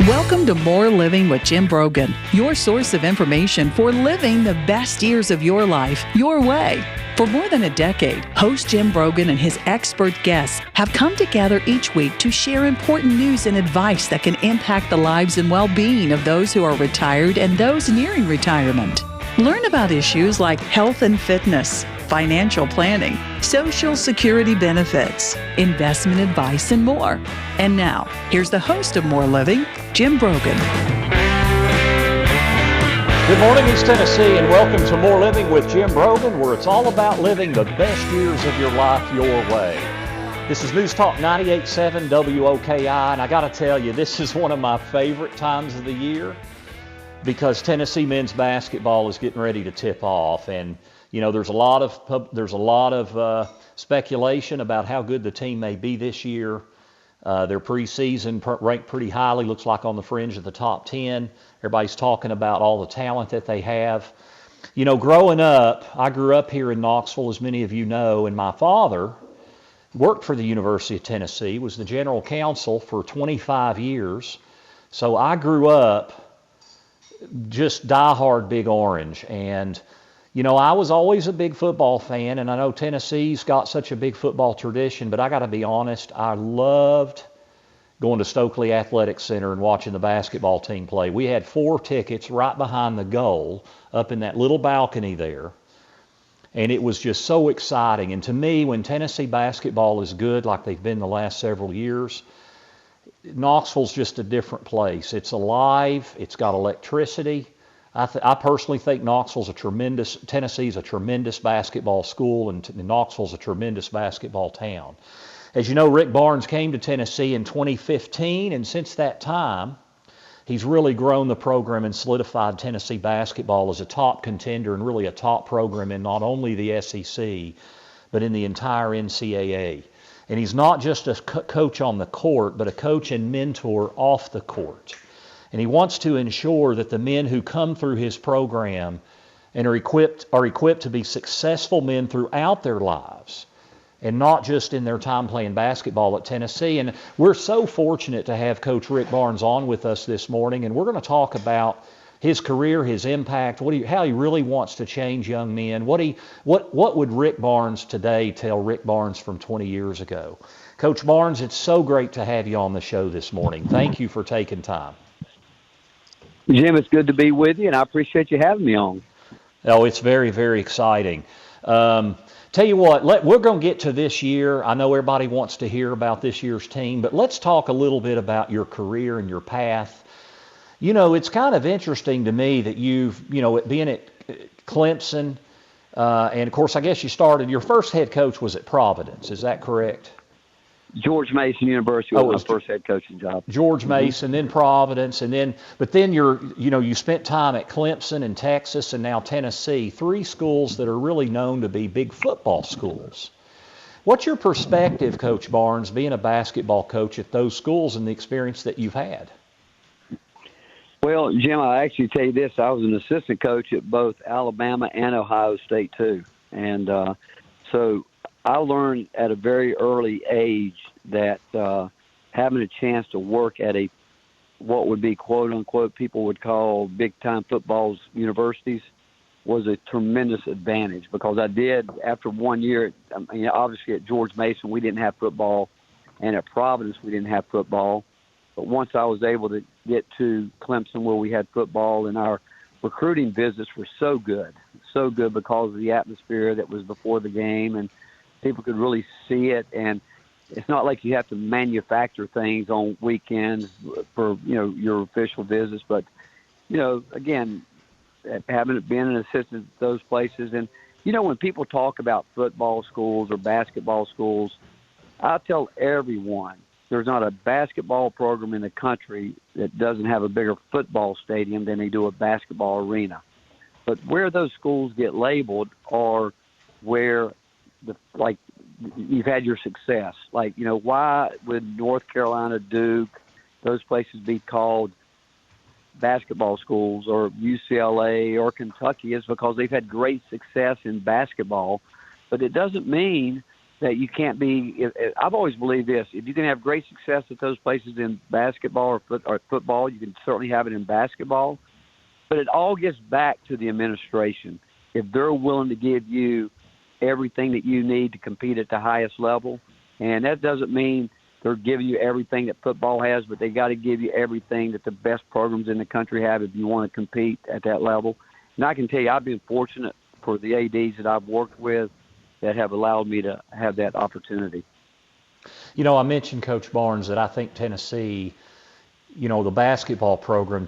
Welcome to More Living with Jim Brogan, your source of information for living the best years of your life your way. For more than a decade, host Jim Brogan and his expert guests have come together each week to share important news and advice that can impact the lives and well-being of those who are retired and those nearing retirement. Learn about issues like health and fitness, financial planning, Social Security benefits, investment advice, and more. And now, here's the host of More Living, Jim Brogan. Good morning, East Tennessee, and welcome to More Living with Jim Brogan, where it's all about living the best years of your life your way. This is News Talk 98.7 WOKI, and I got to tell you, this is one of my favorite times of the year because Tennessee men's basketball is getting ready to tip off, and you know there's a lot of speculation about how good the team may be this year. Their preseason ranked pretty highly, looks like on the fringe of the top 10. Everybody's talking about all the talent that they have. You know, growing up, I grew up here in Knoxville, as many of you know, and my father worked for the University of Tennessee, was the general counsel for 25 years. So I grew up just diehard Big Orange. And, you know, I was always a big football fan, and I know Tennessee's got such a big football tradition, but I got to be honest, I loved going to Stokely Athletic Center and watching the basketball team play. We had 4 tickets right behind the goal up in that little balcony there, and it was just so exciting. And to me, when Tennessee basketball is good like they've been the last several years, Knoxville's just a different place. It's alive. It's got electricity. I personally think Tennessee's a tremendous basketball school, and Knoxville's a tremendous basketball town. As you know, Rick Barnes came to Tennessee in 2015, and since that time, he's really grown the program and solidified Tennessee basketball as a top contender and really a top program in not only the SEC, but in the entire NCAA. And he's not just a coach on the court, but a coach and mentor off the court. And he wants to ensure that the men who come through his program and are equipped to be successful men throughout their lives, and not just in their time playing basketball at Tennessee. And we're so fortunate to have Coach Rick Barnes on with us this morning, and we're going to talk about his career, his impact, how he really wants to change young men. What would Rick Barnes today tell Rick Barnes from 20 years ago? Coach Barnes, it's so great to have you on the show this morning. Thank you for taking time. Jim, it's good to be with you, and I appreciate you having me on. Oh, it's very, very exciting. Tell you what, we're going to get to this year. I know everybody wants to hear about this year's team, but let's talk a little bit about your career and your path. You know, it's kind of interesting to me that being at Clemson, and of course, I guess your first head coach was at Providence. Is that correct? George Mason University was my first head coaching job. George Mason, then Providence, but then you spent time at Clemson and Texas and now Tennessee, 3 schools that are really known to be big football schools. What's your perspective, Coach Barnes, being a basketball coach at those schools and the experience that you've had? Well, Jim, I actually tell you this, I was an assistant coach at both Alabama and Ohio State too. And so I learned at a very early age that having a chance to work at what would be quote unquote people would call big time footballs universities was a tremendous advantage, because I did after 1 year. I mean, obviously at George Mason we didn't have football, and at Providence we didn't have football. But once I was able to get to Clemson where we had football, and our recruiting visits were so good because of the atmosphere that was before the game, and people could really see it. And it's not like you have to manufacture things on weekends for, your official visits. But, again, having been an assistant at those places, and, when people talk about football schools or basketball schools, I tell everyone there's not a basketball program in the country that doesn't have a bigger football stadium than they do a basketball arena. But where those schools get labeled are where you've had your success. Like, why would North Carolina, Duke, those places be called basketball schools, or UCLA or Kentucky? Is because they've had great success in basketball. But it doesn't mean that you can't be. I've always believed this: if you can have great success at those places in basketball or football, you can certainly have it in basketball. But it all gets back to the administration. If they're willing to give you everything that you need to compete at the highest level, and that doesn't mean they're giving you everything that football has, but they got to give you everything that the best programs in the country have if you want to compete at that level. And I can tell you, I've been fortunate for the ADs that I've worked with that have allowed me to have that opportunity. You know, I mentioned, Coach Barnes, that I think Tennessee, you know, the basketball program,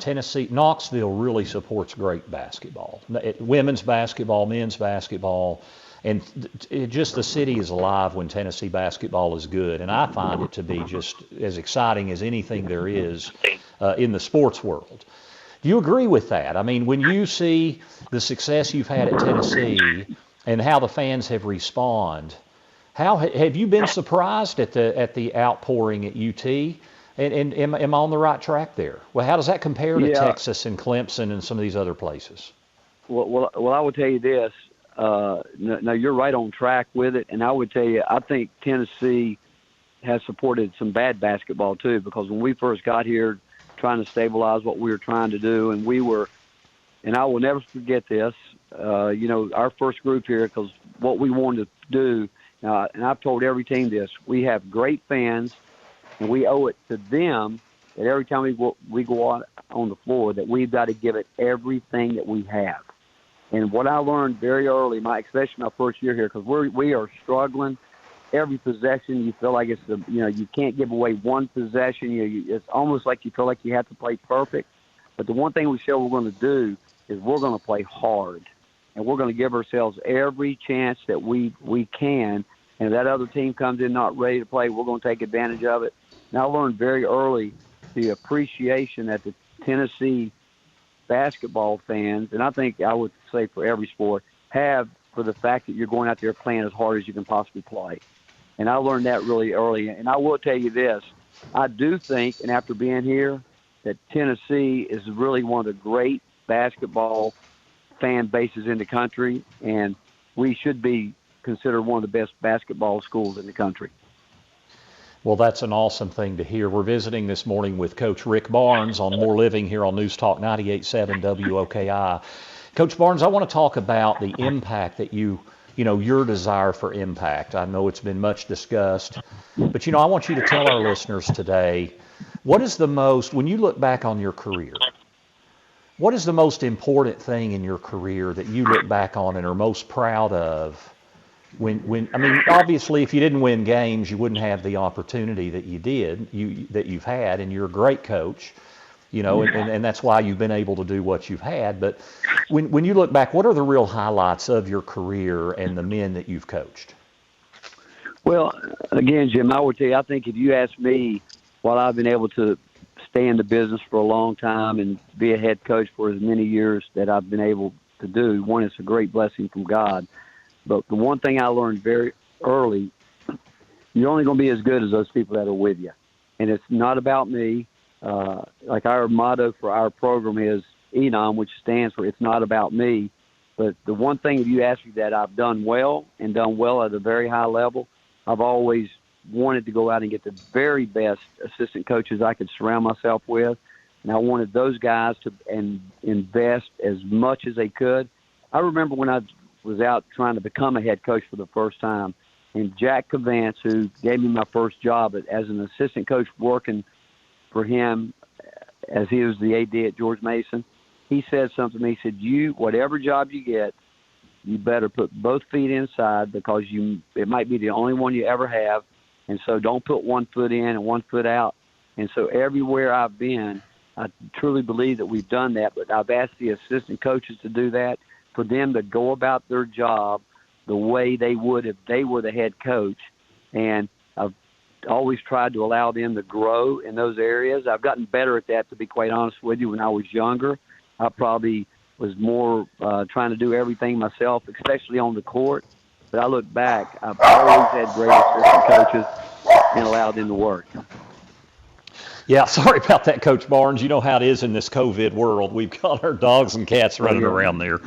Knoxville really supports great basketball. Women's basketball, men's basketball, and just the city is alive when Tennessee basketball is good. And I find it to be just as exciting as anything there is in the sports world. Do you agree with that? I mean, when you see the success you've had at Tennessee and how the fans have responded, how have you been surprised at the outpouring at UT? And am I on the right track there? Well, how does that compare to Texas and Clemson and some of these other places? Well, I would tell you this. Now, you're right on track with it, and I would tell you, I think Tennessee has supported some bad basketball too, because when we first got here trying to stabilize what we were trying to do, and I will never forget this, you know, our first group here, because what we wanted to do, and I've told every team this, we have great fans, and we owe it to them that every time we go out on the floor that we've got to give it everything that we have. And what I learned very early, especially my first year here, because we are struggling. Every possession, you feel like you can't give away one possession. It's almost like you feel like you have to play perfect. But the one thing we said we're going to do is we're going to play hard, and we're going to give ourselves every chance that we can. And if that other team comes in not ready to play, we're going to take advantage of it. And I learned very early the appreciation that the Tennessee basketball fans, and I think I would say for every sport, have for the fact that you're going out there playing as hard as you can possibly play. And I learned that really early. And I will tell you this, I do think, and after being here, that Tennessee is really one of the great basketball fan bases in the country, and we should be considered one of the best basketball schools in the country. Well, that's an awesome thing to hear. We're visiting this morning with Coach Rick Barnes on More Living here on News Talk 98.7 WOKI. Coach Barnes, I want to talk about the impact that your desire for impact. I know it's been much discussed, but, I want you to tell our listeners today, when you look back on your career, what is the most important thing in your career that you look back on and are most proud of? Obviously, if you didn't win games, you wouldn't have the opportunity that that you've had, and you're a great coach, and that's why you've been able to do what you've had. But when you look back, what are the real highlights of your career and the men that you've coached? Well, again, Jim, I would tell you, I think if you ask me, while I've been able to stay in the business for a long time and be a head coach for as many years that I've been able to do, one, it's a great blessing from God. But the one thing I learned very early, you're only going to be as good as those people that are with you. And it's not about me. Like our motto for our program is ENOM, which stands for It's Not About Me. But the one thing, if you ask me that I've done well and done well at a very high level, I've always wanted to go out and get the very best assistant coaches I could surround myself with. And I wanted those guys to invest as much as they could. I remember when I was out trying to become a head coach for the first time, and Jack Cavance, who gave me my first job as an assistant coach working for him as he was the AD at George Mason, he said something to me. He said, whatever job you get, you better put both feet inside, because it might be the only one you ever have, and so don't put one foot in and one foot out. And so everywhere I've been, I truly believe that we've done that, but I've asked the assistant coaches to do that, for them to go about their job the way they would if they were the head coach. And I've always tried to allow them to grow in those areas. I've gotten better at that, to be quite honest with you. When I was younger, I probably was more trying to do everything myself, especially on the court. But I look back, I've always had great assistant coaches and allowed them to work. Yeah, sorry about that, Coach Barnes. You know how it is in this COVID world. We've got our dogs and cats running around there.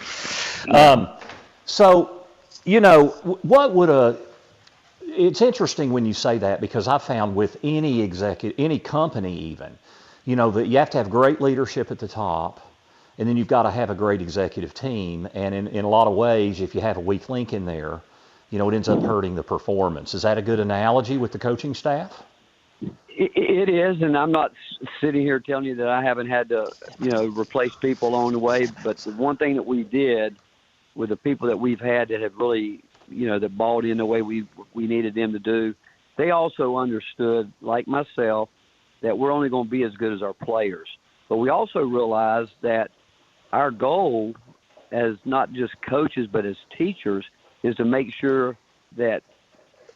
it's interesting when you say that, because I found with any executive, any company even, that you have to have great leadership at the top, and then you've got to have a great executive team. And in a lot of ways, if you have a weak link in there, it ends up hurting the performance. Is that a good analogy with the coaching staff? It is, and I'm not sitting here telling you that I haven't had to, replace people along the way. But the one thing that we did with the people that we've had that have really, that bought in the way we needed them to do, they also understood, like myself, that we're only going to be as good as our players. But we also realized that our goal as not just coaches but as teachers is to make sure that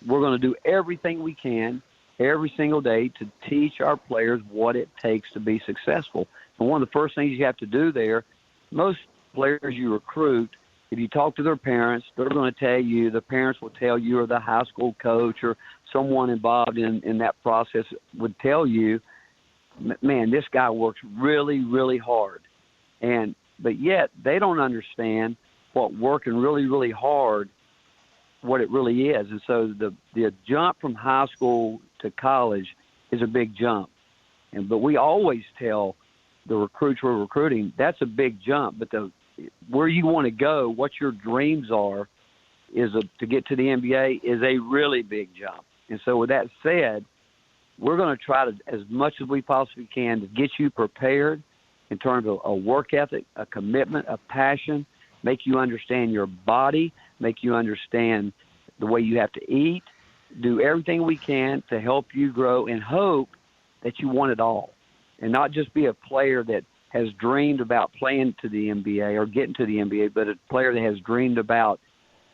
we're going to do everything we can every single day to teach our players what it takes to be successful. And one of the first things you have to do there, most players you recruit, if you talk to their parents, they're going to tell you, the parents will tell you, or the high school coach or someone involved in that process would tell you, man, this guy works really, really hard. But yet they don't understand what working really, really hard, what it really is. And so the jump from high school to college is a big jump. But we always tell the recruits we're recruiting, that's a big jump. But where you want to go, what your dreams are, to get to the NBA is a really big jump. And so with that said, we're going to try to, as much as we possibly can, to get you prepared in terms of a work ethic, a commitment, a passion, make you understand your body, make you understand the way you have to eat, do everything we can to help you grow, and hope that you want it all, and not just be a player that has dreamed about playing to the NBA or getting to the NBA, but a player that has dreamed about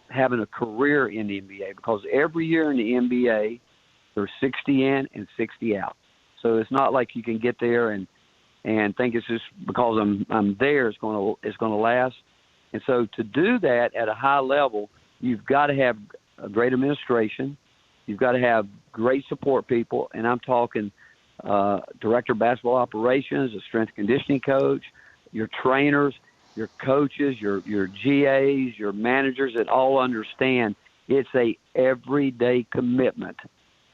having a career in the NBA, because every year in the NBA, there's 60 in and 60 out. So it's not like you can get there and think it's just because I'm there it's going to last. And so to do that at a high level, you've got to have a great administration. You've got to have great support people, and I'm talking director of basketball operations, a strength conditioning coach, your trainers, your coaches, your GAs, your managers that all understand it's a everyday commitment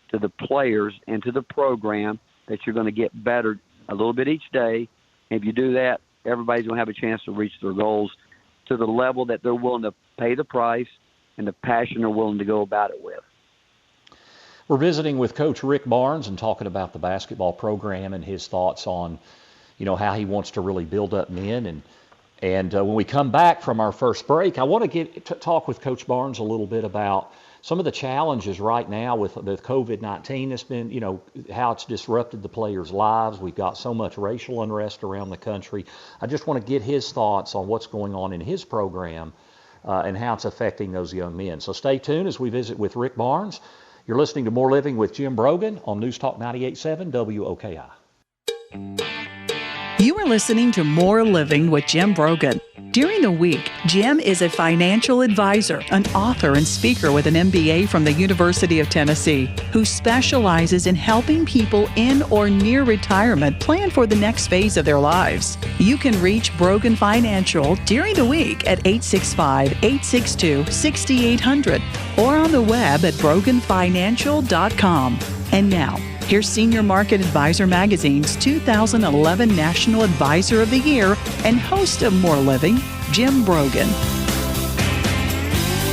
to the players and to the program that you're going to get better a little bit each day. And if you do that, everybody's going to have a chance to reach their goals to the level that they're willing to pay the price and the passion they're willing to go about it with. We're visiting with Coach Rick Barnes and talking about the basketball program and his thoughts on, how he wants to really build up men. And when we come back from our first break, I want to talk with Coach Barnes a little bit about some of the challenges right now with COVID-19. It's been, how it's disrupted the players' lives. We've got so much racial unrest around the country. I just want to get his thoughts on what's going on in his program and how it's affecting those young men. So stay tuned as we visit with Rick Barnes. You're listening to More Living with Jim Brogan on News Talk 98.7 WOKI. You are listening to More Living with Jim Brogan. During the week, Jim is a financial advisor, an author and speaker with an MBA from the University of Tennessee, who specializes in helping people in or near retirement plan for the next phase of their lives. You can reach Brogan Financial during the week at 865-862-6800 or on the web at broganfinancial.com. And now, here's Senior Market Advisor Magazine's 2011 National Advisor of the Year and host of More Living, Jim Brogan.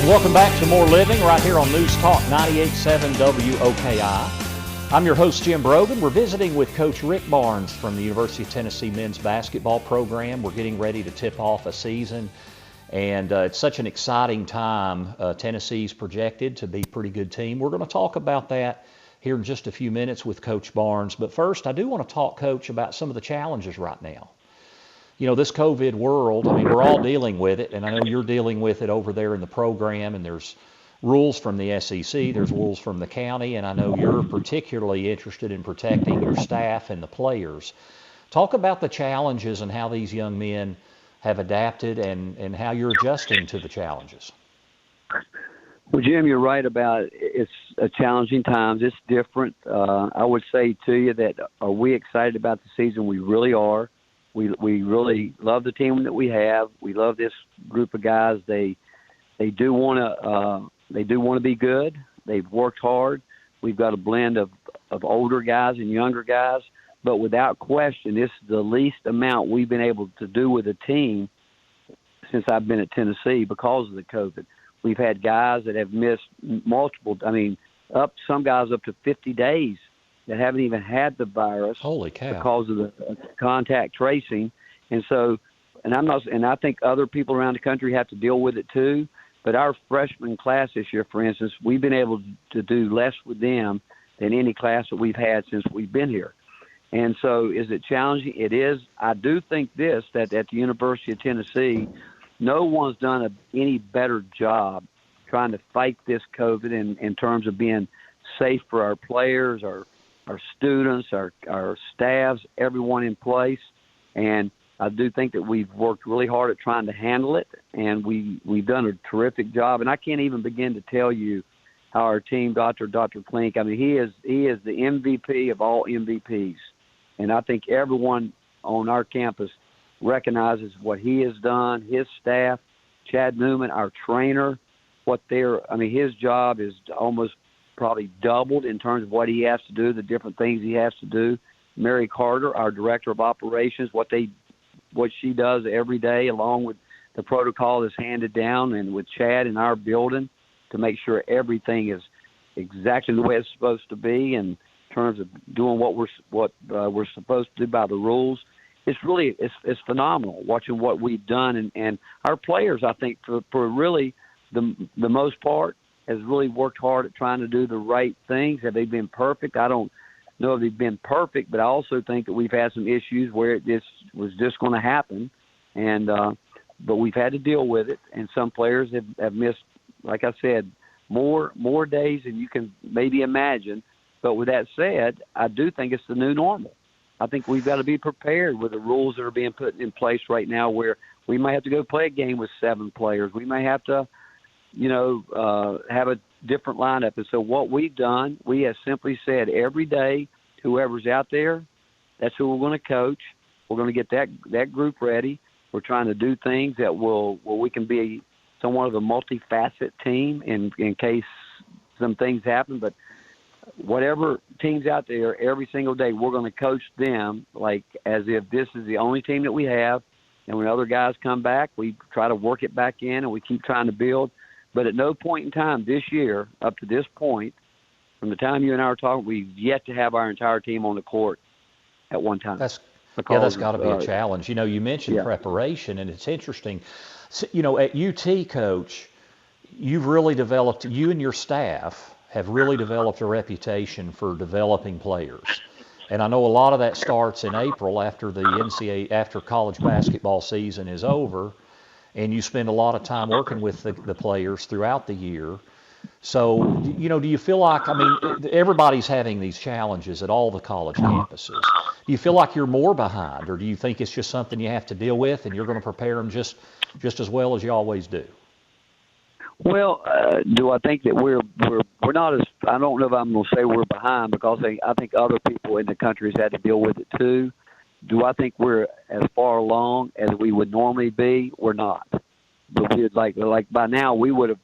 Welcome back to More Living right here on News Talk 98.7 WOKI. I'm your host, Jim Brogan. We're visiting with Coach Rick Barnes from the University of Tennessee men's basketball program. We're getting ready to tip off a season, and it's such an exciting time. Tennessee's projected to be a pretty good team. We're going to talk about that here in just a few minutes with Coach Barnes. But first, I do want to talk, Coach, about some of the challenges right now. This COVID world, we're all dealing with it, and I know you're dealing with it over there in the program, and there's rules from the SEC, there's rules from the county, and I know you're particularly interested in protecting your staff and the players. Talk about the challenges and how these young men have adapted and how you're adjusting to the challenges. Well, Jim, you're right about it's a challenging times. It's different. I would say to you that are we excited about the season? We really are. We really love the team that we have. We love this group of guys. They do want to be good. They've worked hard. We've got a blend of older guys and younger guys. But without question, this is the least amount we've been able to do with a team since I've been at Tennessee because of the COVID. We've had guys that have missed multiple, some guys up to 50 days that haven't even had the virus. Holy cow. Because of the contact tracing. And so, and I think other people around the country have to deal with it too. But our freshman class this year, for instance, we've been able to do less with them than any class that we've had since we've been here. And so is it challenging? It is. I do think that at the University of Tennessee, no one's done any better job trying to fight this COVID in terms of being safe for our players, our students, our staffs, everyone in place. And I do think that we've worked really hard at trying to handle it, and we've done a terrific job. And I can't even begin to tell you how our team, Dr. Klink, he is the MVP of all MVPs. And I think everyone on our campus recognizes what he has done, his staff, Chad Newman, our trainer, his job is almost probably doubled in terms of what he has to do, the different things he has to do. Mary Carter, our director of operations, what she does every day, along with the protocol that's handed down, and with Chad in our building to make sure everything is exactly the way it's supposed to be in terms of doing what we're supposed to do by the rules. It's phenomenal watching what we've done, and our players, I think, for really the most part, has really worked hard at trying to do the right things. Have they been perfect? I don't know if they've been perfect, but I also think that we've had some issues where this was just going to happen, and but we've had to deal with it. And some players have missed, like I said, more days than you can maybe imagine. But with that said, I do think it's the new normal. I think we've got to be prepared with the rules that are being put in place right now, where we might have to go play a game with 7 players. We may have to, have a different lineup. And so what we've done, we have simply said every day, whoever's out there, that's who we're going to coach. We're going to get that group ready. We're trying to do things that we can be somewhat of a multifaceted team in case some things happen. But whatever team's out there, every single day, we're going to coach them like as if this is the only team that we have. And when other guys come back, we try to work it back in, and we keep trying to build. But at no point in time this year, up to this point, from the time you and I are talking, we've yet to have our entire team on the court at one time. That's got to be a challenge. You mentioned preparation, and it's interesting. So, at UT, Coach, you and your staff have really developed a reputation for developing players. And I know a lot of that starts in April after the after college basketball season is over, and you spend a lot of time working with the players throughout the year. So, do you feel like, everybody's having these challenges at all the college campuses. Do you feel like you're more behind, or do you think it's just something you have to deal with and you're going to prepare them just as well as you always do? Well, do I think that we're not as, I don't know if I'm going to say we're behind, because I think other people in the country has had to deal with it too. Do I think we're as far along as we would normally be? We're not. But we'd like by now we would have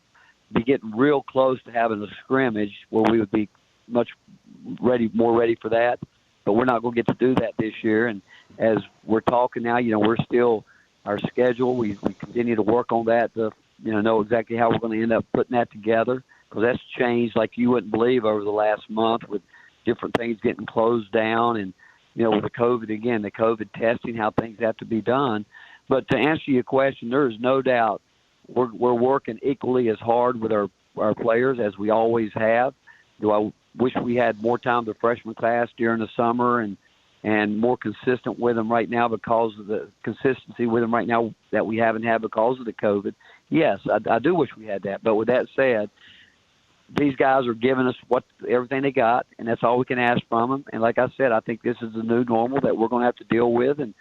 be getting real close to having a scrimmage where we would be more ready for that. But we're not going to get to do that this year. And as we're talking now, we're still our schedule. We continue to work on that to know exactly how we're going to end up putting that together, because that's changed like you wouldn't believe over the last month, with different things getting closed down, and with the COVID testing, how things have to be done. But to answer your question, there is no doubt we're working equally as hard with our players as we always have. Do I wish we had more time with the freshman class during the summer and more consistent with them right now, because of the consistency with them right now that we haven't had because of the COVID? Yes, I do wish we had that. But with that said, these guys are giving us everything they got, and that's all we can ask from them. And like I said, I think this is the new normal that we're going to have to deal with, and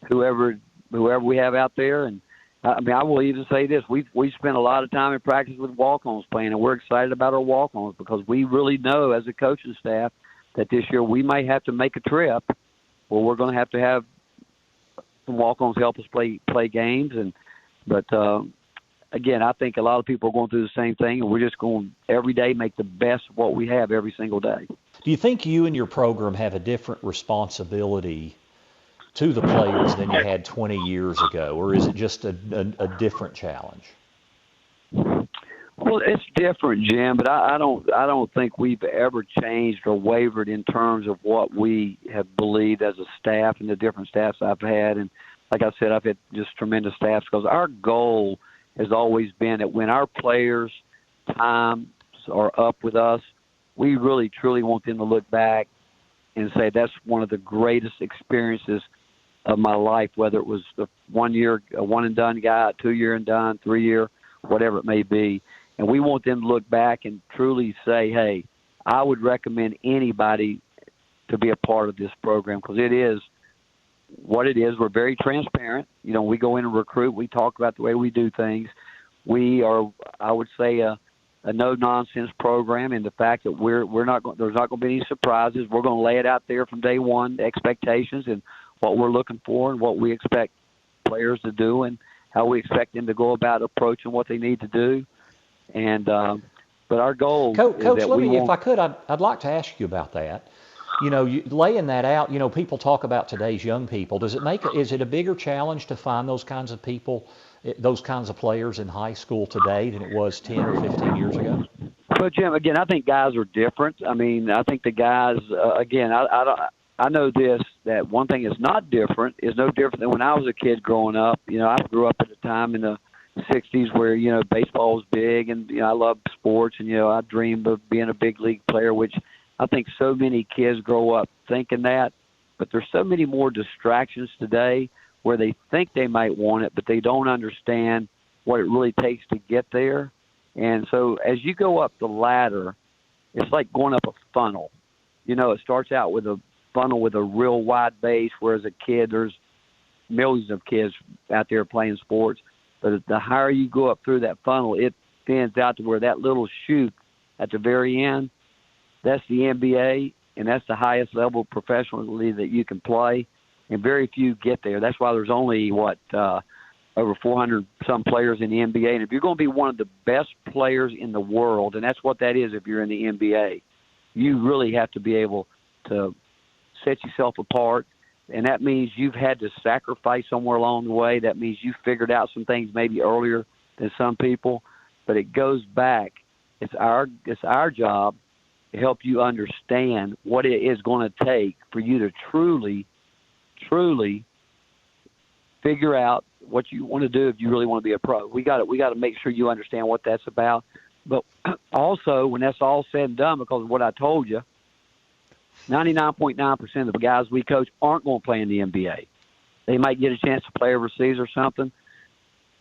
whoever we have out there. And I will even say this: we spent a lot of time in practice with walk-ons playing, and we're excited about our walk-ons, because we really know as a coaching staff that this year we might have to make a trip where we're going to have some walk-ons help us play games. But again, I think a lot of people are going through the same thing, and we're just going every day make the best of what we have every single day. Do you think you and your program have a different responsibility to the players than you had 20 years ago, or is it just a different challenge? Well, it's different, Jim, but I don't think we've ever changed or wavered in terms of what we have believed as a staff and the different staffs I've had. And like I said, I've had just tremendous staffs because our goal has always been that when our players' times are up with us, we really, truly want them to look back and say that's one of the greatest experiences of my life, whether it was the 1 year, a one-and-done guy, a 2 year and done, 3 year, whatever it may be. And we want them to look back and truly say, hey, I would recommend anybody to be a part of this program because it is what it is. We're very transparent. You know, we go in and recruit. We talk about the way we do things. We are, I would say, a no-nonsense program in the fact that there's not going to be any surprises. We're going to lay it out there from day one, the expectations and what we're looking for and what we expect players to do and how we expect them to go about approaching what they need to do. And but our goal Coach, is that if I could, I'd like to ask you about that. You know, laying that out, you know, people talk about today's young people. Is it a bigger challenge to find those kinds of people, those kinds of players in high school today than it was 10 or 15 years ago? Well, Jim, again, I think guys are different. I mean, I think the guys, again, I know this, that one thing is no different than when I was a kid growing up. You know, I grew up at a time in the 60s where, you know, baseball was big and, you know, I loved sports and, you know, I dreamed of being a big league player, which I think so many kids grow up thinking that. But there's so many more distractions today where they think they might want it, but they don't understand what it really takes to get there. And so as you go up the ladder, it's like going up a funnel. You know, it starts out with a funnel with a real wide base, where as a kid there's millions of kids out there playing sports. But the higher you go up through that funnel, it thins out to where that little chute at the very end, that's the NBA, and that's the highest level professionally that you can play. And very few get there. That's why there's only, over 400-some players in the NBA. And if you're going to be one of the best players in the world, and that's what that is if you're in the NBA, you really have to be able to set yourself apart. And that means you've had to sacrifice somewhere along the way. That means you figured out some things maybe earlier than some people. But it goes back. It's our job to help you understand what it is going to take for you to truly figure out what you want to do if you really want to be a pro. We got to make sure you understand what that's about. But also, when that's all said and done, because of what I told you, 99.9% of the guys we coach aren't going to play in the NBA. They might get a chance to play overseas or something.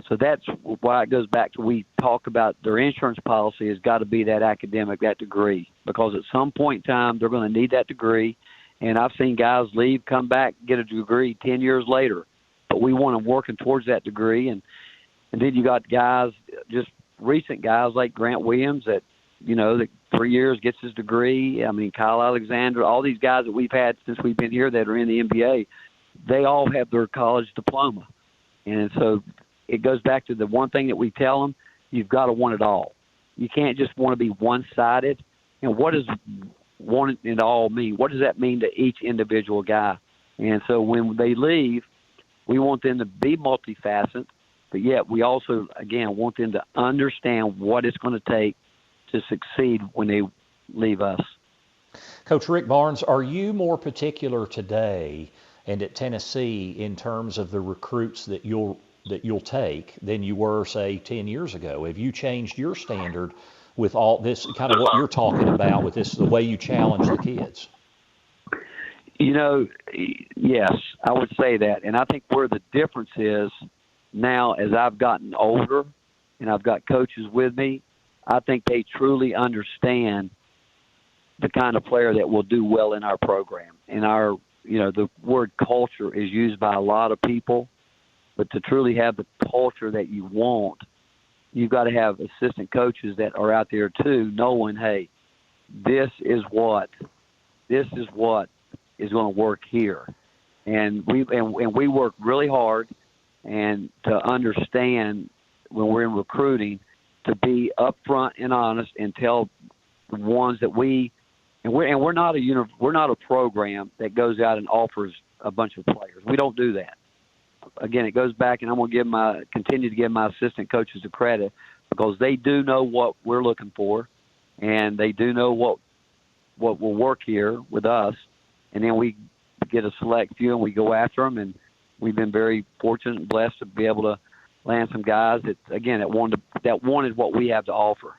So that's why it goes back to we talk about their insurance policy has got to be that academic, that degree, because at some point in time they're going to need that degree. And I've seen guys leave, come back, get a degree 10 years later. But we want them working towards that degree. And then you got guys, just recent guys like Grant Williams that, you know, that 3 years gets his degree. I mean, Kyle Alexander, all these guys that we've had since we've been here that are in the NBA, they all have their college diploma. And so it goes back to the one thing that we tell them, you've got to want it all. You can't just want to be one-sided. And what does want it all mean? What does that mean to each individual guy? And so when they leave, we want them to be multifaceted, but yet we also, again, want them to understand what it's going to take to succeed when they leave us. Coach Rick Barnes, are you more particular today and at Tennessee in terms of the recruits that you'll take than you were, say, 10 years ago? Have you changed your standard with all this, kind of what you're talking about with this, the way you challenge the kids? You know, yes, I would say that. And I think where the difference is now, as I've gotten older and I've got coaches with me, I think they truly understand the kind of player that will do well in our program. And our, you know, the word culture is used by a lot of people, but to truly have the culture that you want, you've got to have assistant coaches that are out there too, knowing, hey, this is what is going to work here. And we work really hard and to understand when we're in recruiting to be upfront and honest and tell the ones that we're not a program that goes out and offers a bunch of players. We don't do that. Again, it goes back, and I'm going to continue to give my assistant coaches the credit because they do know what we're looking for, and they do know what will work here with us. And then we get a select few, and we go after them. And we've been very fortunate and blessed to be able to land some guys that wanted what we have to offer.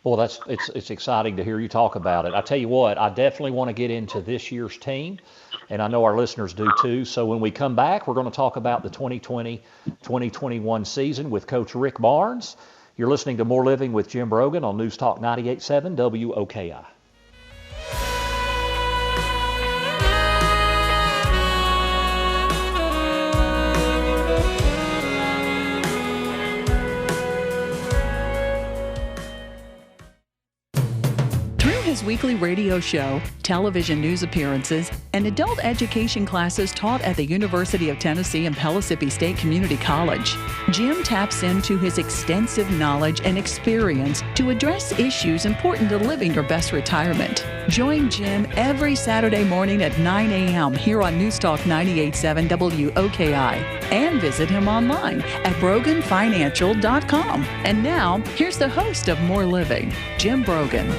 Well, it's exciting to hear you talk about it. I tell you what, I definitely want to get into this year's team, and I know our listeners do too. So when we come back, we're going to talk about the 2020-2021 season with Coach Rick Barnes. You're listening to More Living with Jim Brogan on News Talk 98.7 WOKI. His weekly radio show, television news appearances, and adult education classes taught at the University of Tennessee and Pellissippi State Community College, Jim taps into his extensive knowledge and experience to address issues important to living your best retirement. Join Jim every Saturday morning at 9 a.m. here on News Talk 98.7 WOKI and visit him online at broganfinancial.com. And now, here's the host of More Living, Jim Brogan.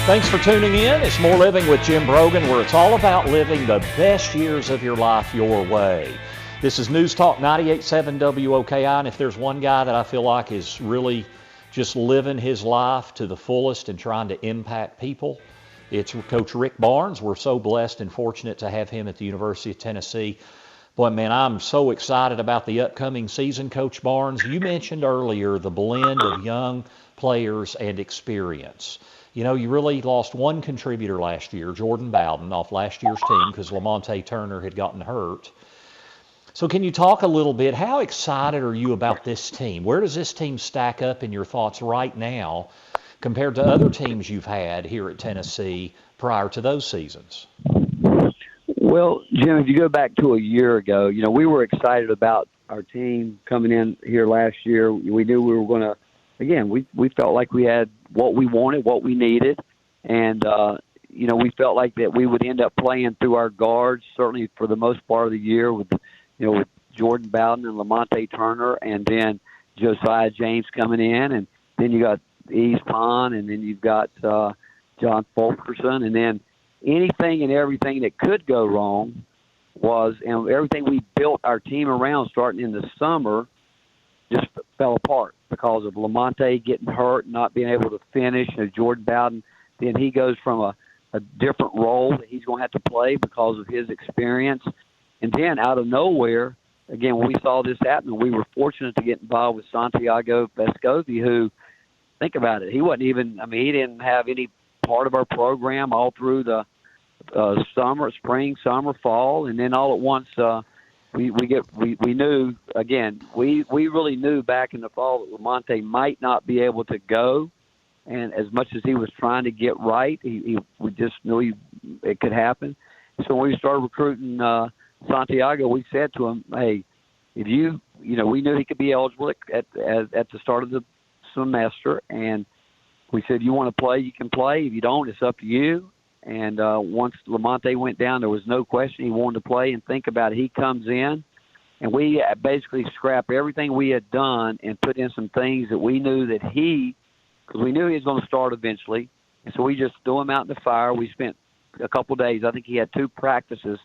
Thanks for tuning in. It's More Living with Jim Brogan, where it's all about living the best years of your life your way. This is News Talk 98.7 WOKI, and if there's one guy that I feel like is really just living his life to the fullest and trying to impact people, it's Coach Rick Barnes. We're so blessed and fortunate to have him at the University of Tennessee. Boy, man, I'm so excited about the upcoming season, Coach Barnes. You mentioned earlier the blend of young players and experience. You know, you really lost one contributor last year, Jordan Bowden, off last year's team because Lamonte Turner had gotten hurt. So can you talk a little bit, how excited are you about this team? Where does this team stack up in your thoughts right now compared to other teams you've had here at Tennessee prior to those seasons? Well, Jim, if you go back to a year ago, you know, we were excited about our team coming in here last year. We knew we were going to, again, we felt like we had what we wanted, what we needed, and you know, we felt like that we would end up playing through our guards certainly for the most part of the year with Jordan Bowden and Lamonte Turner, and then Josiah James coming in, and then you got Ease Pond, and then you've got John Fulkerson, and then anything and everything that could go wrong and everything we built our team around starting in the summer just fell apart because of Lamonte getting hurt and not being able to finish. And Jordan Bowden, then he goes from a different role that he's going to have to play because of his experience. And then out of nowhere, again, when we saw this happen, we were fortunate to get involved with Santiago Vescovi, who, think about it, he didn't have any part of our program all through the spring, summer, fall, and then all at once we knew, again, we really knew back in the fall that Lamonte might not be able to go, and as much as he was trying to get right, we just knew it could happen. So when we started recruiting Santiago, we said to him, hey, if we knew he could be eligible at the start of the semester, and we said, you want to play, you can play. If you don't, it's up to you. And once Lamonte went down, there was no question he wanted to play. And think about it, he comes in, and we basically scrap everything we had done and put in some things that we knew that because we knew he was going to start eventually. And so we just threw him out in the fire. We spent a couple of days. I think he had 2 practices.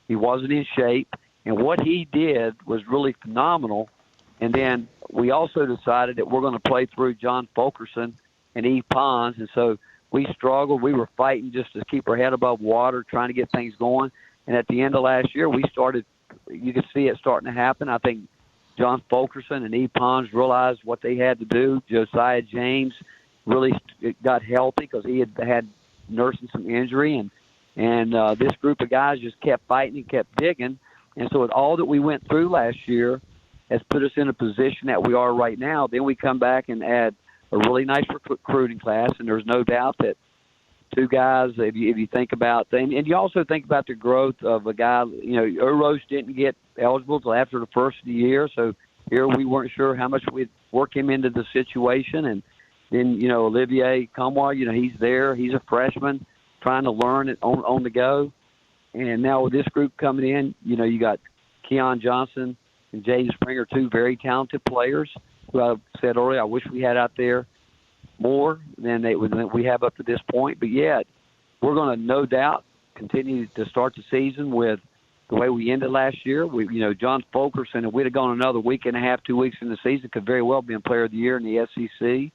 He wasn't in shape. And what he did was really phenomenal. And then we also decided that we're going to play through John Fulkerson and Eve Pons. And so we struggled. We were fighting just to keep our head above water, trying to get things going. And at the end of last year, you could see it starting to happen. I think John Fulkerson and Eve Pons realized what they had to do. Josiah James really got healthy because he had nursing some injury. And this group of guys just kept fighting and kept digging. And so with all that we went through last year has put us in a position that we are right now. Then we come back and add a really nice recruiting class, and there's no doubt that 2 guys, if you think about things, and you also think about the growth of a guy, Uros didn't get eligible until after the first of the year, so here we weren't sure how much we'd work him into the situation. And then, Olivier Kamwa, he's there. He's a freshman trying to learn it on the go. And now with this group coming in, you got Keon Johnson and Jaden Springer, two very talented players who I said earlier I wish we had out there more than we have up to this point. But yet, we're going to no doubt continue to start the season with the way we ended last year. John Fulkerson, if we'd have gone another week and a half, 2 weeks in the season, could very well be a player of the year in the SEC.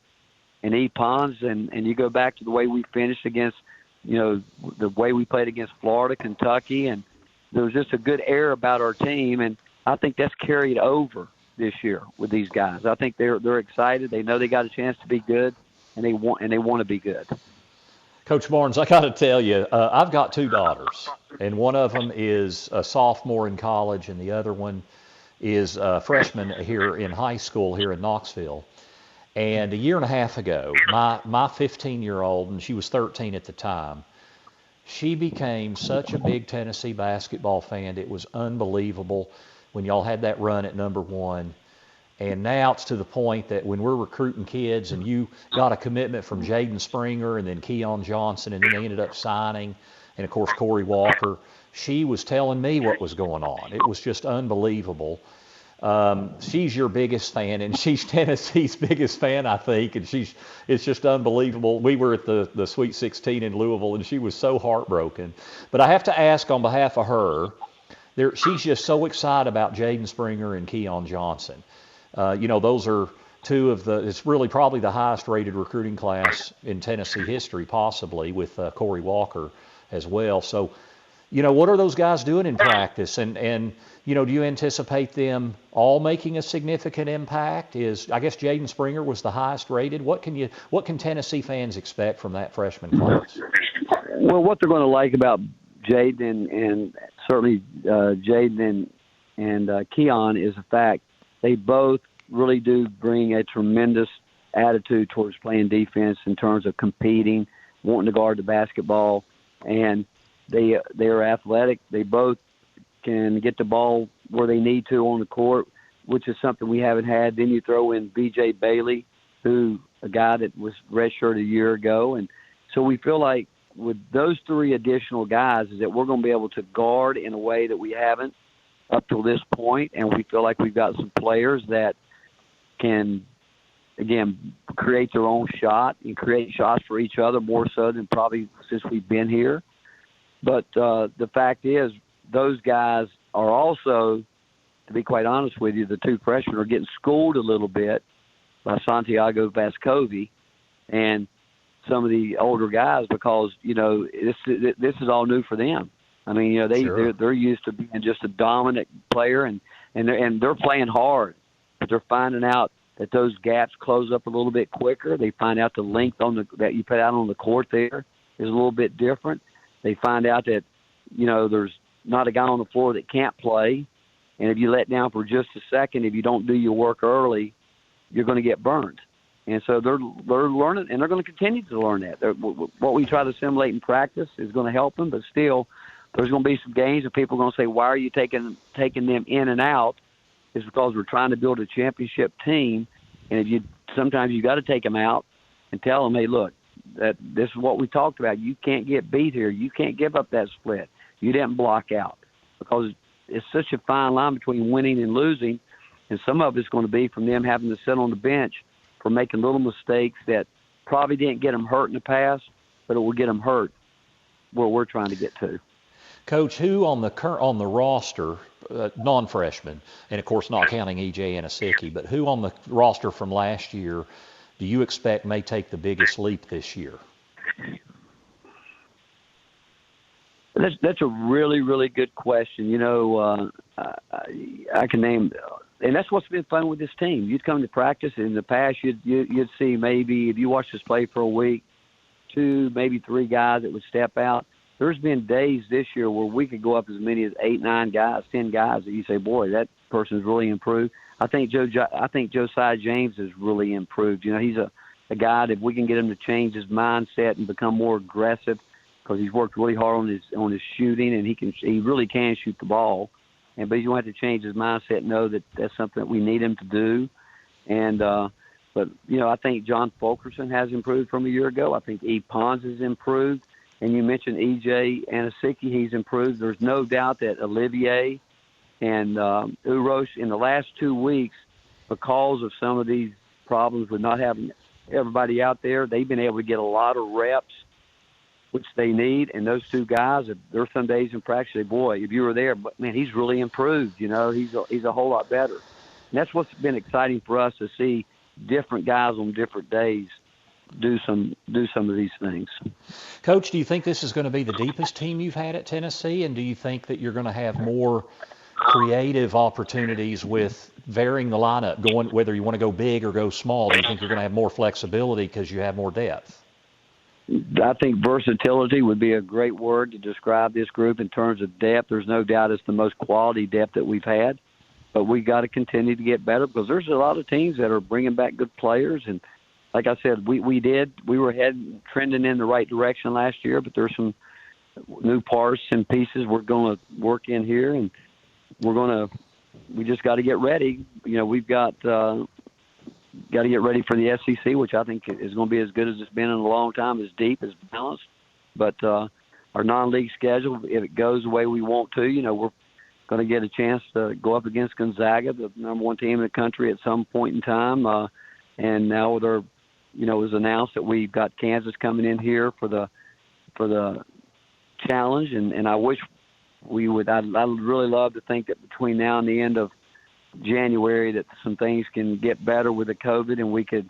And E. Pons, and you go back to the way we finished against, the way we played against Florida, Kentucky, and there was just a good air about our team, and I think that's carried over this year with these guys. I think they're excited. They know they got a chance to be good, and they want to be good. Coach Barnes, I got to tell you, I've got two daughters, and one of them is a sophomore in college, and the other one is a freshman here in high school here in Knoxville. And a year and a half ago, my 15-year-old, and she was 13 at the time, she became such a big Tennessee basketball fan. It was unbelievable when y'all had that run at number one. And now it's to the point that when we're recruiting kids and you got a commitment from Jaden Springer and then Keon Johnson, and then they ended up signing, and, of course, Corey Walker, she was telling me what was going on. It was just unbelievable. She's your biggest fan, and she's Tennessee's biggest fan, I think, and it's just unbelievable. We were at the Sweet 16 in Louisville, and she was so heartbroken. But I have to ask on behalf of her, she's just so excited about Jaden Springer and Keon Johnson. Those are two of it's really probably the highest rated recruiting class in Tennessee history, possibly, with Corey Walker as well. So, what are those guys doing in practice? And do you anticipate them all making a significant impact? I guess Jaden Springer was the highest rated. What can Tennessee fans expect from that freshman class? Well, what they're going to like about Jaden and certainly Jaden and Keon is the fact they both really do bring a tremendous attitude towards playing defense in terms of competing, wanting to guard the basketball, and they are athletic. They both can get the ball where they need to on the court, which is something we haven't had. Then you throw in B.J. Bailey, a guy that was redshirted a year ago. And so we feel like with those three additional guys is that we're going to be able to guard in a way that we haven't up till this point, and we feel like we've got some players that can, again, create their own shot and create shots for each other more so than probably since we've been here. But the fact is those guys are also, to be quite honest with you, the two freshmen are getting schooled a little bit by Santiago Vescovi and some of the older guys because, this is all new for them. I mean, they're used to being just a dominant player, and they're playing hard, but they're finding out that those gaps close up a little bit quicker. They find out the length that you put out on the court there is a little bit different. They find out that there's not a guy on the floor that can't play, and if you let down for just a second, if you don't do your work early, you're going to get burned. And so they're learning, and they're going to continue to learn that. What we try to assimilate in practice is going to help them, but still, there's going to be some games and people are going to say, why are you taking them in and out? It's because we're trying to build a championship team. And sometimes you got to take them out and tell them, hey, look, that this is what we talked about. You can't get beat here. You can't give up that split. You didn't block out because it's such a fine line between winning and losing. And some of it's going to be from them having to sit on the bench for making little mistakes that probably didn't get them hurt in the past, but it will get them hurt where we're trying to get to. Coach, who on the roster, non-freshmen, and of course not counting E.J. Anasicki, but who on the roster from last year do you expect may take the biggest leap this year? That's a really, really good question. I can name, and that's what's been fun with this team. You'd come to practice, in the past you'd see maybe, if you watched us play for a week, 2, maybe 3 guys that would step out. There's been days this year where we could go up as many as 8, 9 guys, 10 guys that you say, boy, that person's really improved. I think Josiah James has really improved. He's a guy that if we can get him to change his mindset and become more aggressive, because he's worked really hard on his shooting, and he really can shoot the ball. but he's going to have to change his mindset and know that that's something that we need him to do. And but, I think John Fulkerson has improved from a year ago. I think E. Pons has improved. And you mentioned E.J. Anasicki, he's improved. There's no doubt that Olivier and Urosh in the last 2 weeks, because of some of these problems with not having everybody out there, they've been able to get a lot of reps, which they need. And those two guys, there are some days in practice, say, boy, if you were there, but man, he's really improved. He's a whole lot better. And that's what's been exciting for us, to see different guys on different days do some of these things. Coach, do you think this is going to be the deepest team you've had at Tennessee, and do you think that you're going to have more creative opportunities with varying the lineup, going whether you want to go big or go small? Do you think you're going to have more flexibility because you have more depth? I think versatility would be a great word to describe this group in terms of depth. There's no doubt it's the most quality depth that we've had, but we got to continue to get better, because there's a lot of teams that are bringing back good players. And like I said, we were trending in the right direction last year, but there's some new parts and pieces we're going to work in here, and we just got to get ready. We've got to get ready for the SEC, which I think is going to be as good as it's been in a long time, as deep, as balanced. But our non-league schedule, if it goes the way we want to, we're going to get a chance to go up against Gonzaga, the number one team in the country, at some point in time. And now it was announced that we've got Kansas coming in here for the challenge, and I wish we would. I'd really love to think that between now and the end of January that some things can get better with the COVID, and we could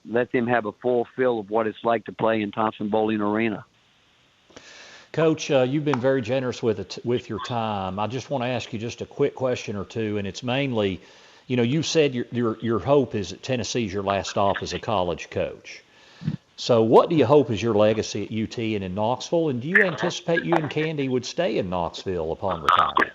let them have a full feel of what it's like to play in Thompson Bowling Arena. Coach, you've been very generous with your time. I just want to ask you just a quick question or two, and it's mainly, you said your hope is that Tennessee's your last stop as a college coach. So what do you hope is your legacy at UT and in Knoxville? And do you anticipate you and Candy would stay in Knoxville upon retirement?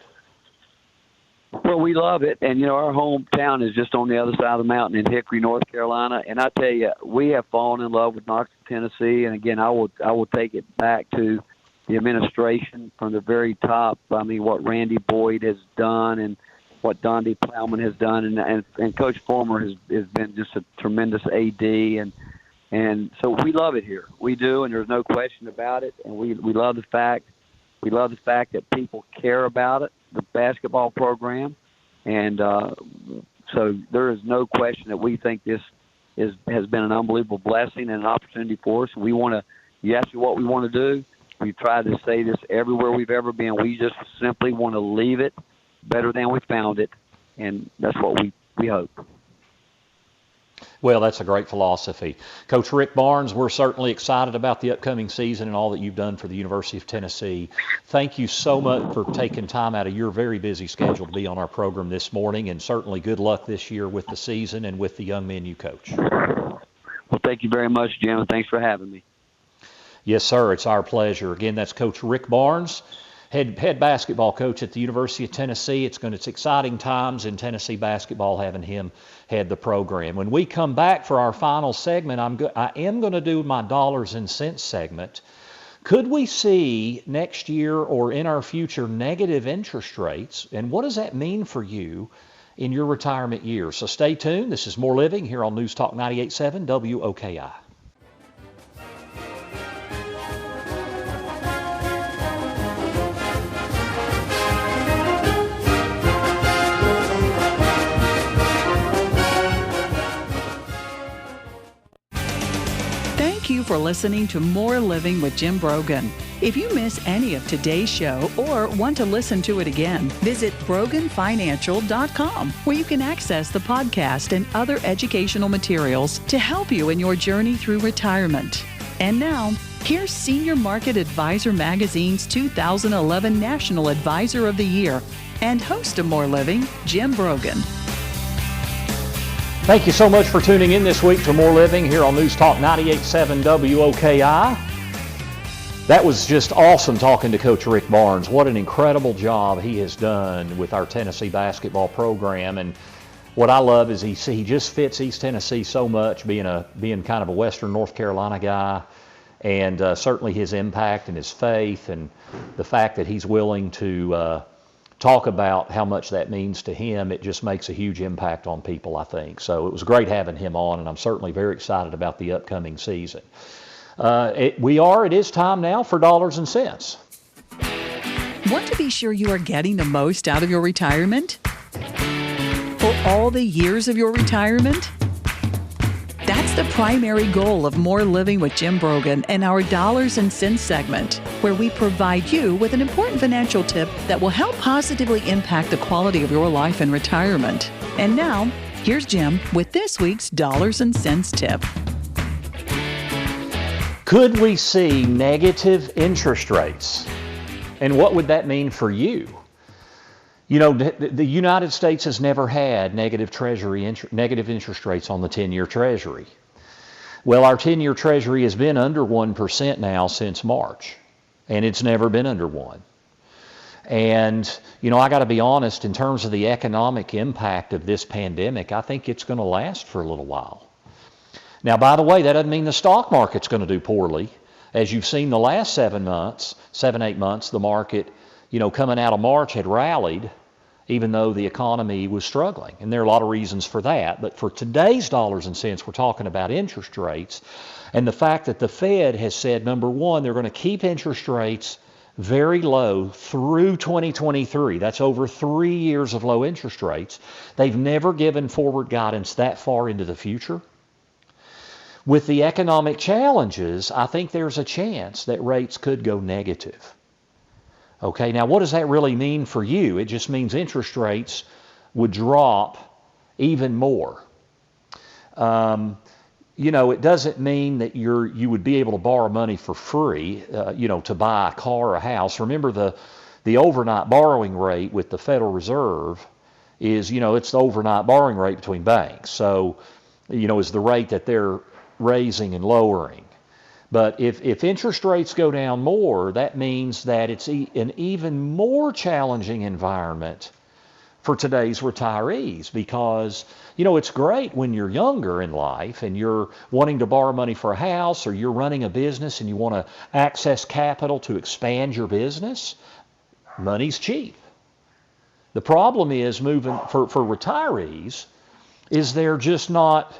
Well, we love it. And, our hometown is just on the other side of the mountain in Hickory, North Carolina. And I tell you, we have fallen in love with Knoxville, Tennessee. And, again, I will take it back to the administration from the very top. I mean, what Randy Boyd has done and what Donde Plowman has done. And Coach Fulmer has been just a tremendous AD. And so we love it here. We do, and there's no question about it. And we love the fact that people care about it, the basketball program. And so there is no question that we think this has been an unbelievable blessing and an opportunity for us. We want to, you ask me what we want to do. We've tried to say this everywhere we've ever been. We just simply want to leave it better than we found it, and that's what we hope. Well, that's a great philosophy. Coach Rick Barnes, we're certainly excited about the upcoming season and all that you've done for the University of Tennessee. Thank you so much for taking time out of your very busy schedule to be on our program this morning, and certainly good luck this year with the season and with the young men you coach. Well, thank you very much, Jim, and thanks for having me. Yes, sir. It's our pleasure. Again, that's Coach Rick Barnes, head basketball coach at the University of Tennessee. It's exciting times in Tennessee basketball having him head the program. When we come back for our final segment, I am going to do my dollars and cents segment. Could we see next year or in our future negative interest rates, and what does that mean for you in your retirement years? So stay tuned. This is More Living here on News Talk 98.7 WOKI. Thank you for listening to More Living with Jim Brogan. If you miss any of today's show or want to listen to it again, visit broganfinancial.com, where you can access the podcast and other educational materials to help you in your journey through retirement. And now, here's Senior Market Advisor Magazine's 2011 National Advisor of the Year and host of More Living, Jim Brogan. Thank you so much for tuning in this week to More Living here on News Talk 98.7 WOKI. That was just awesome talking to Coach Rick Barnes. What an incredible job he has done with our Tennessee basketball program. And what I love is he just fits East Tennessee so much, being kind of a Western North Carolina guy, and certainly his impact and his faith and the fact that he's willing to talk about how much that means to him. It just makes a huge impact on people, I think. So it was great having him on, and I'm certainly very excited about the upcoming season. It is time now for Dollars and Cents. Want to be sure you are getting the most out of your retirement? For all the years of your retirement? That's the primary goal of More Living with Jim Brogan and our Dollars and Cents segment, where we provide you with an important financial tip that will help positively impact the quality of your life in retirement. And now, here's Jim with this week's Dollars and Cents tip. Could we see negative interest rates? And what would that mean for you? You know, the United States has never had negative interest rates on the 10-year Treasury. Well, our 10-year Treasury has been under 1% now since March, and it's never been under 1. And, you know, I got to be honest, in terms of the economic impact of this pandemic, I think it's going to last for a little while. Now, by the way, that doesn't mean the stock market's going to do poorly. As you've seen the last 8 months, the market, you know, coming out of March had rallied, even though the economy was struggling. And there are a lot of reasons for that. But for today's Dollars and Cents, we're talking about interest rates and the fact that the Fed has said, number one, they're going to keep interest rates very low through 2023. That's over 3 years of low interest rates. They've never given forward guidance that far into the future. With the economic challenges, I think there's a chance that rates could go negative. Okay, now what does that really mean for you? It just means interest rates would drop even more. You know, it doesn't mean that you would be able to borrow money for free, you know, to buy a car or a house. Remember the overnight borrowing rate with the Federal Reserve is, you know, it's the overnight borrowing rate between banks. So, you know, is the rate that they're raising and lowering. But if interest rates go down more, that means that it's an even more challenging environment for today's retirees because, you know, it's great when you're younger in life and you're wanting to borrow money for a house or you're running a business and you want to access capital to expand your business. Money's cheap. The problem is moving for retirees is they're just not,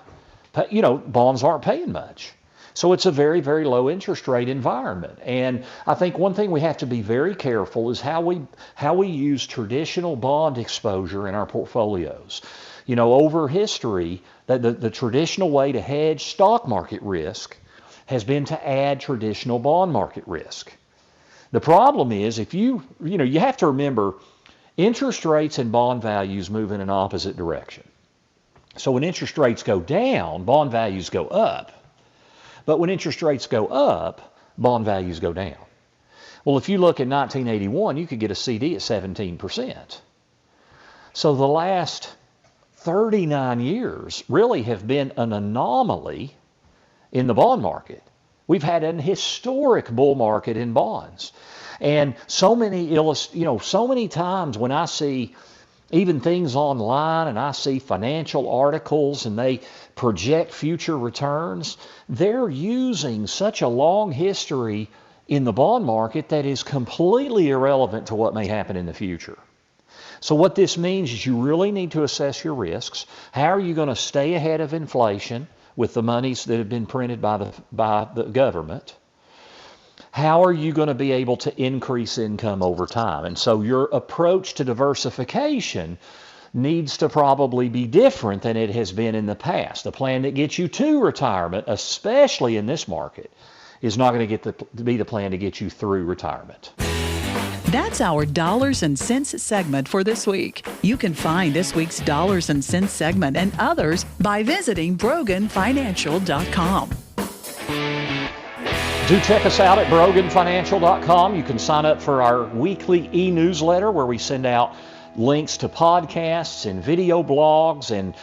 you know, bonds aren't paying much. So it's a very, very low interest rate environment. And I think one thing we have to be very careful is how we use traditional bond exposure in our portfolios. You know, over history, the traditional way to hedge stock market risk has been to add traditional bond market risk. The problem is you have to remember interest rates and bond values move in an opposite direction. So when interest rates go down, bond values go up. But when interest rates go up, bond values go down. Well, if you look at 1981, you could get a CD at 17%. So the last 39 years really have been an anomaly in the bond market. We've had an historic bull market in bonds. And so many times when I see even things online and I see financial articles and they project future returns, they're using such a long history in the bond market that is completely irrelevant to what may happen in the future. So what this means is you really need to assess your risks. How are you going to stay ahead of inflation with the monies that have been printed by the government? How are you going to be able to increase income over time? And so your approach to diversification needs to probably be different than it has been in the past. The plan that gets you to retirement, especially in this market, is not going to be the plan to get you through retirement. That's our Dollars and Cents segment for this week. You can find this week's Dollars and Cents segment and others by visiting BroganFinancial.com. Do check us out at BroganFinancial.com. You can sign up for our weekly e-newsletter where we send out links to podcasts and video blogs and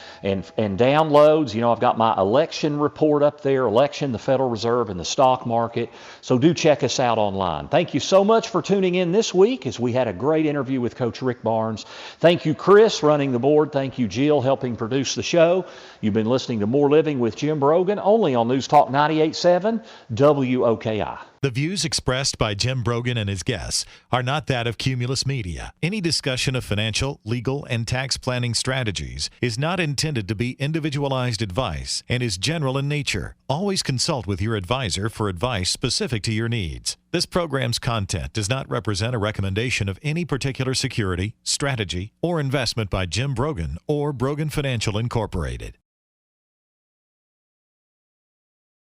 downloads. You know, I've got my election report up there, election, the Federal Reserve, and the stock market. So do check us out online. Thank you so much for tuning in this week as we had a great interview with Coach Rick Barnes. Thank you, Chris, running the board. Thank you, Jill, helping produce the show. You've been listening to More Living with Jim Brogan, only on News Talk 98.7 WOKI. The views expressed by Jim Brogan and his guests are not that of Cumulus Media. Any discussion of financial, legal, and tax planning strategies is not intended to be individualized advice and is general in nature. Always consult with your advisor for advice specific to your needs. This program's content does not represent a recommendation of any particular security, strategy, or investment by Jim Brogan or Brogan Financial Incorporated.